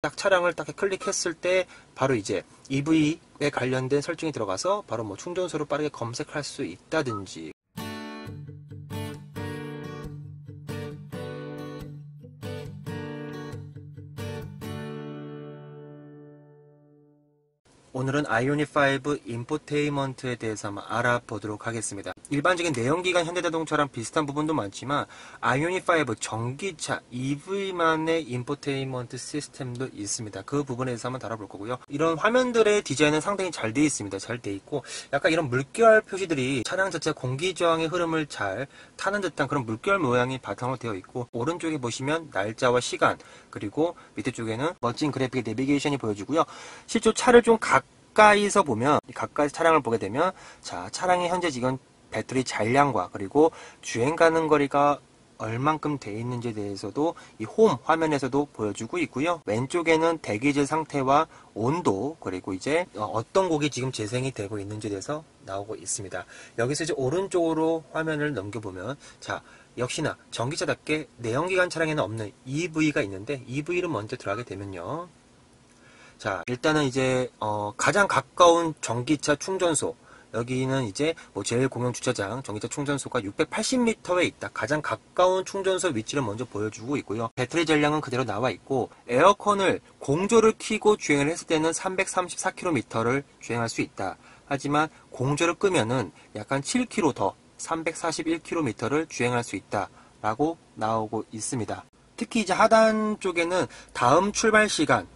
딱 차량을 딱 클릭했을 때 바로 이제 EV에 관련된 설정이 들어가서 바로 뭐 충전소를 빠르게 검색할 수 있다든지, 오늘은 아이오닉5 인포테인먼트에 대해서 한번 알아보도록 하겠습니다. 일반적인 내연기관 현대자동차랑 비슷한 부분도 많지만 아이오닉5 전기차 EV만의 인포테인먼트 시스템도 있습니다. 그 부분에서 한번 다뤄볼 거고요. 이런 화면들의 디자인은 상당히 잘 되어 있습니다. 잘 되어 있고 약간 이런 물결 표시들이 차량 자체가 공기저항의 흐름을 잘 타는 듯한 그런 물결 모양이 바탕으로 되어 있고, 오른쪽에 보시면 날짜와 시간, 그리고 밑에 쪽에는 멋진 그래픽의 내비게이션이 보여지고요. 실제 차를 좀 가까이서 보면, 가까이서 차량을 보게 되면, 자, 차량의 현재 지금 배터리 잔량과 그리고 주행 가는 거리가 얼만큼 돼 있는지에 대해서도 이 홈 화면에서도 보여주고 있고요. 왼쪽에는 대기질 상태와 온도, 그리고 이제 어떤 곡이 지금 재생이 되고 있는지에 대해서 나오고 있습니다. 여기서 이제 오른쪽으로 화면을 넘겨보면, 자, 역시나 전기차답게 내연기관 차량에는 없는 EV가 있는데, EV를 먼저 들어가게 되면요. 자, 일단은 이제 가장 가까운 전기차 충전소, 여기는 이제 뭐 제일 공영 주차장 전기차 충전소가 680m에 있다. 가장 가까운 충전소 위치를 먼저 보여주고 있고요. 배터리 전량은 그대로 나와 있고, 에어컨을 공조를 켜고 주행을 했을 때는 334km를 주행할 수 있다. 하지만 공조를 끄면은 약간 7km 더 341km를 주행할 수 있다 라고 나오고 있습니다. 특히 이제 하단 쪽에는 다음 출발 시간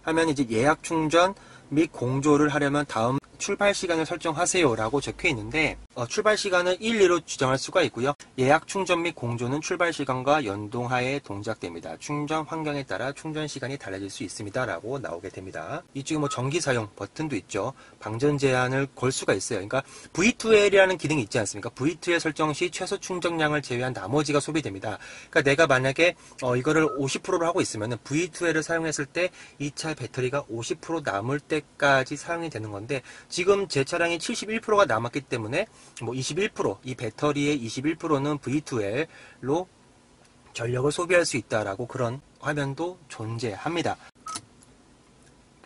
하면 이제 예약 충전 및 공조를 하려면 다음 출발 시간을 설정하세요 라고 적혀 있는데, 출발 시간은 1, 2로 지정할 수가 있고요. 예약 충전 및 공조는 출발 시간과 연동하에 동작됩니다. 충전 환경에 따라 충전 시간이 달라질 수 있습니다 라고 나오게 됩니다. 이쪽에 뭐 전기 사용 버튼도 있죠. 방전 제한을 걸 수가 있어요. 그러니까 V2L이라는 기능이 있지 않습니까? V2L 설정 시 최소 충전량을 제외한 나머지가 소비됩니다. 그러니까 내가 만약에 이거를 50%로 하고 있으면 V2L을 사용했을 때 이 차의 배터리가 50% 남을 때까지 사용이 되는 건데, 지금 제 차량이 71%가 남았기 때문에 뭐 21%, 이 배터리의 21%는 V2L로 전력을 소비할 수 있다라고 그런 화면도 존재합니다.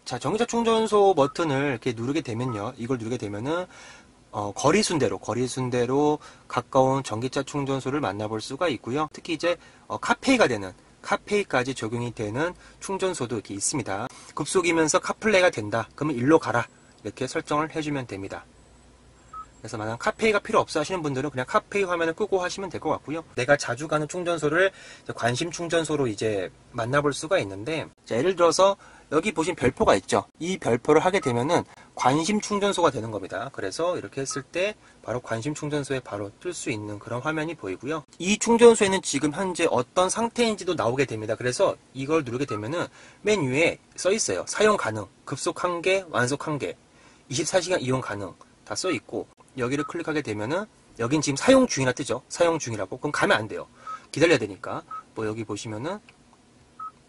자, 전기차 충전소 버튼을 이렇게 누르게 되면요. 이걸 누르게 되면은 거리 순대로 가까운 전기차 충전소를 만나볼 수가 있고요. 특히 이제 카페이까지 적용이 되는 충전소도 이렇게 있습니다. 급속이면서 카플레이가 된다. 그러면 일로 가라. 이렇게 설정을 해주면 됩니다. 그래서 만약 카페이가 필요 없어 하시는 분들은 그냥 카페이 화면을 끄고 하시면 될 것 같고요. 내가 자주 가는 충전소를 관심 충전소로 이제 만나볼 수가 있는데, 자, 예를 들어서 여기 보신 별표가 있죠. 이 별표를 하게 되면은 관심 충전소가 되는 겁니다. 그래서 이렇게 했을 때 바로 관심 충전소에 바로 뜰 수 있는 그런 화면이 보이고요. 이 충전소에는 지금 현재 어떤 상태인지도 나오게 됩니다. 그래서 이걸 누르게 되면은 맨 위에 써 있어요. 사용 가능, 급속 1개, 완속 1개, 24시간 이용 가능 다 써 있고, 여기를 클릭하게 되면은 여긴 지금 사용 중이라 뜨죠. 사용 중이라고. 그럼 가면 안 돼요. 기다려야 되니까. 뭐 여기 보시면은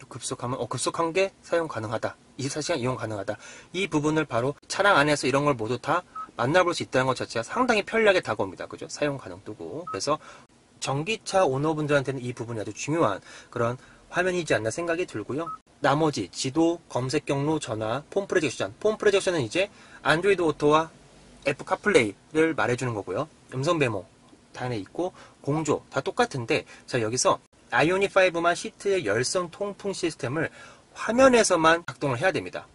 급속하면 급속 1개 사용 가능하다. 24시간 이용 가능하다. 이 부분을 바로 차량 안에서 이런 걸 모두 다 만나볼 수 있다는 것 자체가 상당히 편리하게 다가옵니다. 그죠? 사용 가능 뜨고. 그래서 전기차 오너분들한테는 이 부분이 아주 중요한 그런 화면이지 않나 생각이 들고요. 나머지 지도, 검색 경로, 전화, 폰 프로젝션. 폰 프로젝션은 이제 안드로이드 오토와 애플 카플레이를 말해주는 거고요. 음성 메모 단에 있고, 공조 다 똑같은데, 자, 여기서 아이오닉5만 시트의 열선 통풍 시스템을 화면에서만 작동을 해야 됩니다.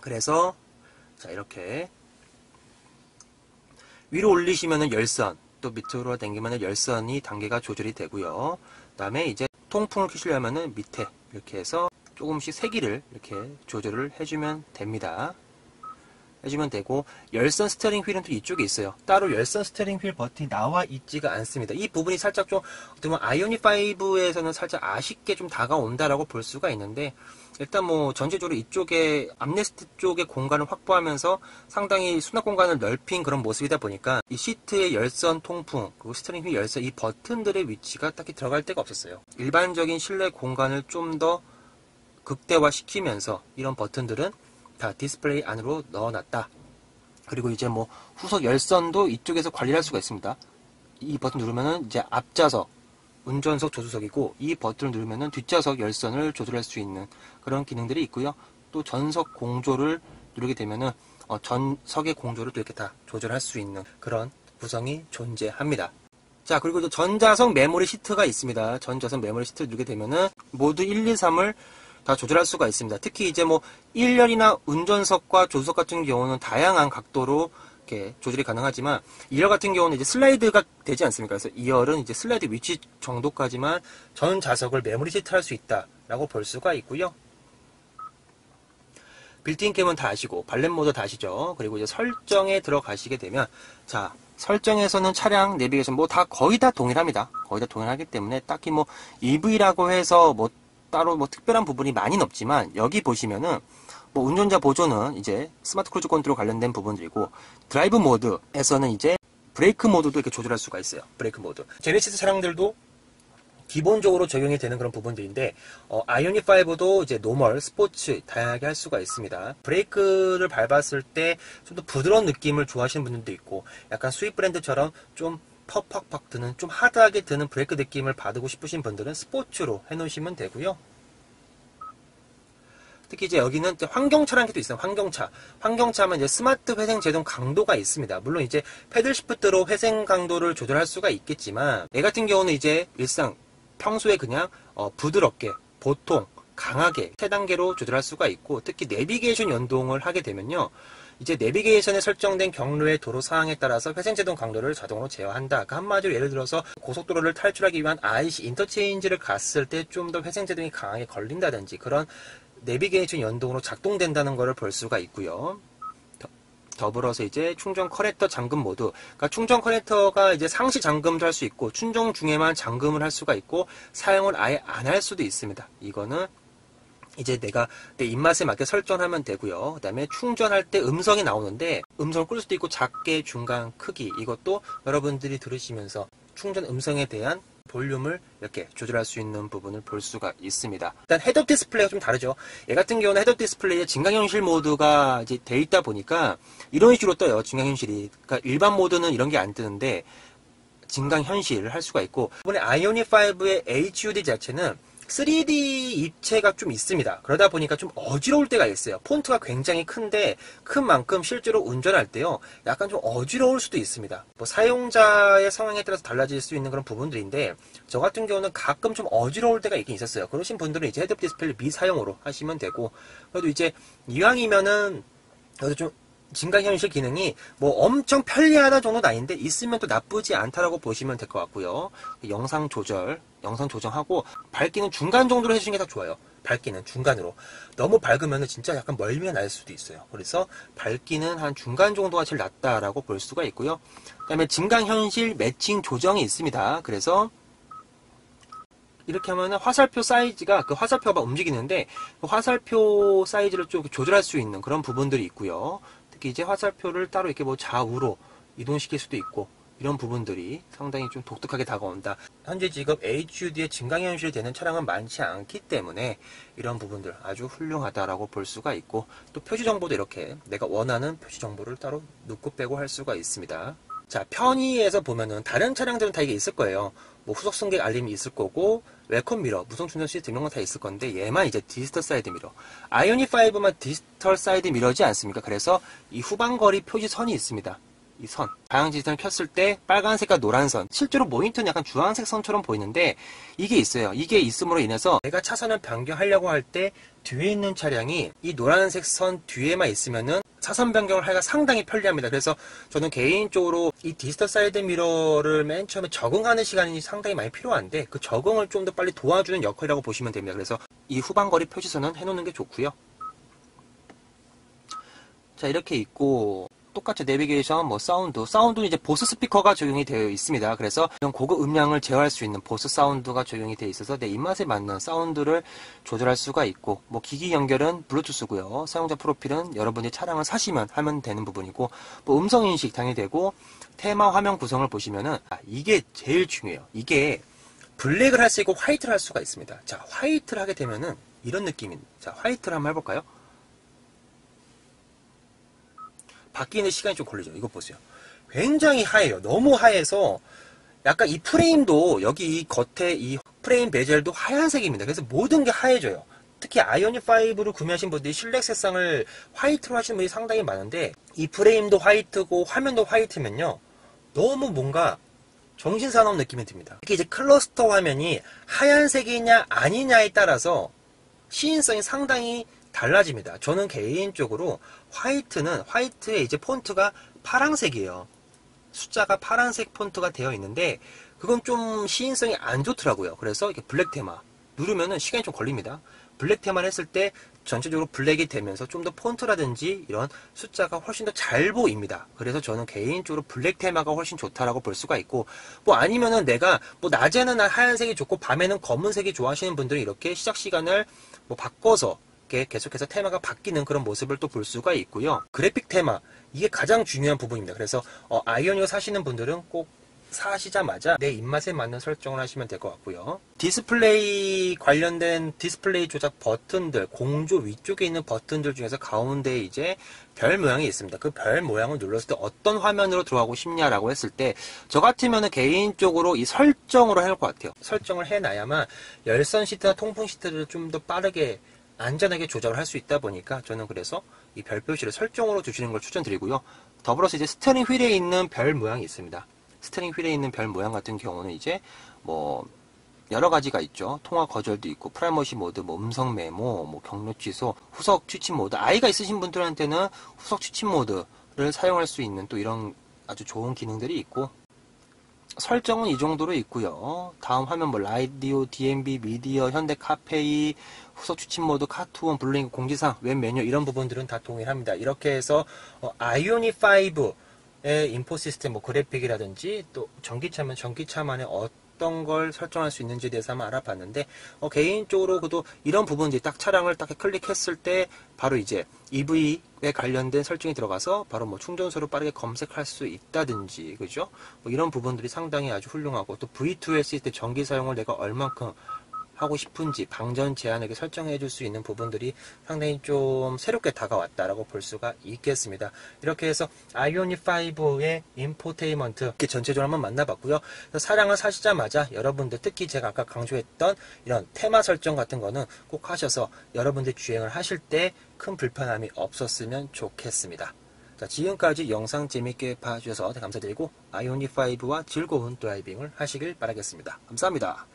그래서 자, 이렇게 위로 올리시면은 열선, 또 밑으로 당기면은 열선이 단계가 조절이 되고요. 그 다음에 이제 통풍을 켜시려면은 밑에 이렇게 해서 조금씩 세기를 이렇게 조절을 해주면 됩니다. 해주면 되고, 열선 스티어링 휠은 또 이쪽에 있어요. 따로 열선 스티어링 휠 버튼이 나와 있지가 않습니다. 이 부분이 살짝 좀 어떻게 보면 아이오닉5에서는 살짝 아쉽게 좀 다가온다라고 볼 수가 있는데, 일단 뭐 전체적으로 이쪽에 암레스트 쪽에 공간을 확보하면서 상당히 수납 공간을 넓힌 그런 모습이다 보니까 이 시트의 열선 통풍, 그리고 스티어링 휠 열선, 이 버튼들의 위치가 딱히 들어갈 데가 없었어요. 일반적인 실내 공간을 좀 더 극대화시키면서 이런 버튼들은 다 디스플레이 안으로 넣어놨다. 그리고 이제 뭐 후석 열선도 이쪽에서 관리할 수가 있습니다. 이 버튼 누르면은 이제 앞좌석, 운전석 조수석이고, 이 버튼을 누르면은 뒷좌석 열선을 조절할 수 있는 그런 기능들이 있고요. 또 전석 공조를 누르게 되면은 전석의 공조를 또 이렇게 다 조절할 수 있는 그런 구성이 존재합니다. 자, 그리고 이제 전자석 메모리 시트가 있습니다. 전자석 메모리 시트를 누르게 되면은 모두 1, 2, 3을 다 조절할 수가 있습니다. 특히 이제 뭐 1열이나 운전석과 조수석 같은 경우는 다양한 각도로 이렇게 조절이 가능하지만 2열 같은 경우는 이제 슬라이드가 되지 않습니까? 그래서 2열은 이제 슬라이드 위치 정도까지만 전 좌석을 메모리 시트 할 수 있다라고 볼 수가 있고요. 빌트인 캠은 다 아시고 발렛 모드 다 아시죠? 그리고 이제 설정에 들어가시게 되면 자, 설정에서는 차량 내비게이션 뭐 다 거의 다 동일합니다. 거의 다 동일하기 때문에 딱히 뭐 EV라고 해서 뭐 따로 뭐 특별한 부분이 많이는 없지만 여기 보시면은 뭐 운전자 보조는 이제 스마트 크루즈 컨트롤 관련된 부분들이고 드라이브 모드에서는 이제 브레이크 모드도 이렇게 조절할 수가 있어요. 브레이크 모드. 제네시스 차량들도 기본적으로 적용이 되는 그런 부분들인데 아이오닉5도 이제 노멀, 스포츠 다양하게 할 수가 있습니다. 브레이크를 밟았을 때 좀 더 부드러운 느낌을 좋아하시는 분들도 있고 약간 수입 브랜드처럼 좀 퍽퍽퍽 드는 좀 하드하게 드는 브레이크 느낌을 받고 싶으신 분들은 스포츠로 해놓으시면 되고요. 특히 이제 여기는 이제 환경차라는 게 또 있어요. 환경차. 환경차면 이제 스마트 회생 제동 강도가 있습니다. 물론 이제 패들 시프트로 회생 강도를 조절할 수가 있겠지만 얘 같은 경우는 이제 일상 평소에 그냥 부드럽게 보통 강하게 3단계로 조절할 수가 있고 특히 내비게이션 연동을 하게 되면요. 이제 내비게이션에 설정된 경로의 도로 상황에 따라서 회생제동 강도를 자동으로 제어한다. 그러니까 한마디로 예를 들어서 고속도로를 탈출하기 위한 IC 인터체인지를 갔을 때 좀 더 회생제동이 강하게 걸린다든지 그런 내비게이션 연동으로 작동된다는 것을 볼 수가 있고요. 더불어서 이제 충전 커넥터 잠금 모드. 그러니까 충전 커넥터가 이제 상시 잠금도 할 수 있고 충전 중에만 잠금을 할 수가 있고 사용을 아예 안 할 수도 있습니다. 이거는 이제 내가 내 입맛에 맞게 설정하면 되고요. 그 다음에 충전할 때 음성이 나오는데 음성을 끌 수도 있고 작게 중간 크기 이것도 여러분들이 들으시면서 충전 음성에 대한 볼륨을 이렇게 조절할 수 있는 부분을 볼 수가 있습니다. 일단 헤드업 디스플레이가 좀 다르죠. 얘 같은 경우는 헤드업 디스플레이에 증강현실 모드가 이제 돼 있다 보니까 이런 식으로 떠요. 증강현실이. 그러니까 일반 모드는 이런 게 안 뜨는데 증강현실을 할 수가 있고 이번에 아이오닉5의 HUD 자체는 3D 입체가 좀 있습니다. 그러다 보니까 좀 어지러울 때가 있어요. 폰트가 굉장히 큰데 큰 만큼 실제로 운전할 때요. 약간 좀 어지러울 수도 있습니다. 뭐 사용자의 상황에 따라서 달라질 수 있는 그런 부분들인데 저 같은 경우는 가끔 좀 어지러울 때가 있긴 있었어요. 그러신 분들은 이제 헤드업 디스플레이 미사용으로 하시면 되고 그래도 이제 이왕이면은 그래도 좀 증강현실 기능이 뭐 엄청 편리하다 정도는 아닌데 있으면 또 나쁘지 않다라고 보시면 될 것 같고요. 영상 조정하고 밝기는 중간 정도로 해주시는 게 더 좋아요. 밝기는 중간으로. 너무 밝으면 진짜 약간 멀미가 날 수도 있어요. 그래서 밝기는 한 중간 정도가 제일 낫다라고 볼 수가 있고요. 그 다음에 증강현실 매칭 조정이 있습니다. 그래서 이렇게 하면 화살표 사이즈가 그 화살표가 움직이는데 그 화살표 사이즈를 좀 조절할 수 있는 그런 부분들이 있고요. 특히 이제 화살표를 따로 이렇게 뭐 좌우로 이동시킬 수도 있고 이런 부분들이 상당히 좀 독특하게 다가온다. 현재 지금 HUD에 증강현실이 되는 차량은 많지 않기 때문에 이런 부분들 아주 훌륭하다라고 볼 수가 있고 또 표시 정보도 이렇게 내가 원하는 표시 정보를 따로 넣고 빼고 할 수가 있습니다. 자, 편의에서 보면은 다른 차량들은 다 이게 있을 거예요. 뭐 후속 승객 알림이 있을 거고 웰컴 미러, 무선 충전 시스템 이런 건 다 있을 건데 얘만 이제 디지털 사이드 미러. 아이오닉5만 디지털 사이드 미러지 않습니까? 그래서 이 후방거리 표시선이 있습니다. 이 선. 방향지시선을 켰을 때 빨간색과 노란 선. 실제로 모니터는 약간 주황색 선처럼 보이는데 이게 있어요. 이게 있음으로 인해서 내가 차선을 변경하려고 할 때 뒤에 있는 차량이 이 노란색 선 뒤에만 있으면은 차선 변경을 하기가 상당히 편리합니다. 그래서 저는 개인적으로 이 디지털 사이드 미러를 맨 처음에 적응하는 시간이 상당히 많이 필요한데 그 적응을 좀 더 빨리 도와주는 역할이라고 보시면 됩니다. 그래서 이 후방거리 표시선은 해놓는 게 좋고요. 자, 이렇게 있고 똑같이 내비게이션, 뭐 사운드는 이제 보스 스피커가 적용이 되어 있습니다. 그래서 이런 고급 음량을 제어할 수 있는 보스 사운드가 적용이 되어 있어서 내 입맛에 맞는 사운드를 조절할 수가 있고, 뭐 기기 연결은 블루투스고요. 사용자 프로필은 여러분이 차량을 사시면 하면 되는 부분이고, 뭐 음성 인식 당연히 되고, 테마 화면 구성을 보시면은 이게 제일 중요해요. 이게 블랙을 할 수 있고 화이트를 할 수가 있습니다. 자, 화이트를 하게 되면은 이런 느낌입니다. 자, 화이트를 한번 해볼까요? 바뀌는 시간이 좀 걸리죠. 이거 보세요. 굉장히 하얘요. 너무 하얘서 약간 이 프레임도 여기 이 겉에 이 프레임 베젤도 하얀색입니다. 그래서 모든 게 하얘져요. 특히 아이오닉5를 구매하신 분들이 실내 색상을 화이트로 하시는 분이 상당히 많은데 이 프레임도 화이트고 화면도 화이트면요 너무 뭔가 정신사나운 느낌이 듭니다. 특히 이제 클러스터 화면이 하얀색이냐 아니냐에 따라서 시인성이 상당히 달라집니다. 저는 개인적으로 화이트에 이제 폰트가 파란색이에요. 숫자가 파란색 폰트가 되어 있는데 그건 좀 시인성이 안 좋더라고요. 그래서 이렇게 블랙 테마 누르면은 시간이 좀 걸립니다. 블랙 테마를 했을 때 전체적으로 블랙이 되면서 좀 더 폰트라든지 이런 숫자가 훨씬 더 잘 보입니다. 그래서 저는 개인적으로 블랙 테마가 훨씬 좋다라고 볼 수가 있고, 뭐 아니면은 내가 뭐 낮에는 하얀색이 좋고 밤에는 검은색이 좋아하시는 분들은 이렇게 시작 시간을 뭐 바꿔서 이렇게 계속해서 테마가 바뀌는 그런 모습을 또 볼 수가 있고요. 그래픽 테마 이게 가장 중요한 부분입니다. 그래서 아이오닉을 사시는 분들은 꼭 사시자마자 내 입맛에 맞는 설정을 하시면 될 것 같고요. 디스플레이 관련된 디스플레이 조작 버튼들, 공조 위쪽에 있는 버튼들 중에서 가운데 이제 별 모양이 있습니다. 그 별 모양을 눌렀을 때 어떤 화면으로 들어가고 싶냐라고 했을 때 저 같으면 개인적으로 이 설정으로 할 것 같아요. 설정을 해놔야만 열선 시트나 통풍 시트를 좀 더 빠르게 안전하게 조작을 할 수 있다 보니까 저는 그래서 이 별 표시를 설정으로 두시는 걸 추천드리고요. 더불어서 이제 스티어링 휠에 있는 별 모양이 있습니다. 스티어링 휠에 있는 별 모양 같은 경우는 이제 뭐 여러 가지가 있죠. 통화 거절도 있고 프라이머시 모드, 뭐 음성 메모, 뭐 경로 취소, 후석 취침 모드. 아이가 있으신 분들한테는 후석 취침 모드를 사용할 수 있는 또 이런 아주 좋은 기능들이 있고 설정은 이 정도로 있고요. 다음 화면 뭐 라디오, DMB, 미디어, 현대 카페이, 후속 추침 모드, 카투원, 블루링크, 공지사항, 웹 메뉴 이런 부분들은 다 동일합니다. 이렇게 해서 아이오닉 5의 인포 시스템, 뭐 그래픽이라든지 또 전기차면 전기차만의 어떤 걸 설정할 수 있는지에 대해서 한번 알아봤는데 개인적으로 그도 이런 부분들이 딱 차량을 딱 클릭했을 때 바로 이제 EV에 관련된 설정이 들어가서 바로 뭐 충전소를 빠르게 검색할 수 있다든지 그죠? 뭐 이런 부분들이 상당히 아주 훌륭하고 또 V2의 시스템 전기 사용을 내가 얼만큼 하고 싶은지 방전 제한에게 설정해 줄 수 있는 부분들이 상당히 좀 새롭게 다가왔다라고 볼 수가 있겠습니다. 이렇게 해서 아이오닉 5의 인포테인먼트 이렇게 전체적으로 한번 만나봤고요. 차량을 사시자마자 여러분들 특히 제가 아까 강조했던 이런 테마 설정 같은 거는 꼭 하셔서 여러분들 주행을 하실 때 큰 불편함이 없었으면 좋겠습니다. 자, 지금까지 영상 재밌게 봐주셔서 감사드리고 아이오닉 5와 즐거운 드라이빙을 하시길 바라겠습니다. 감사합니다.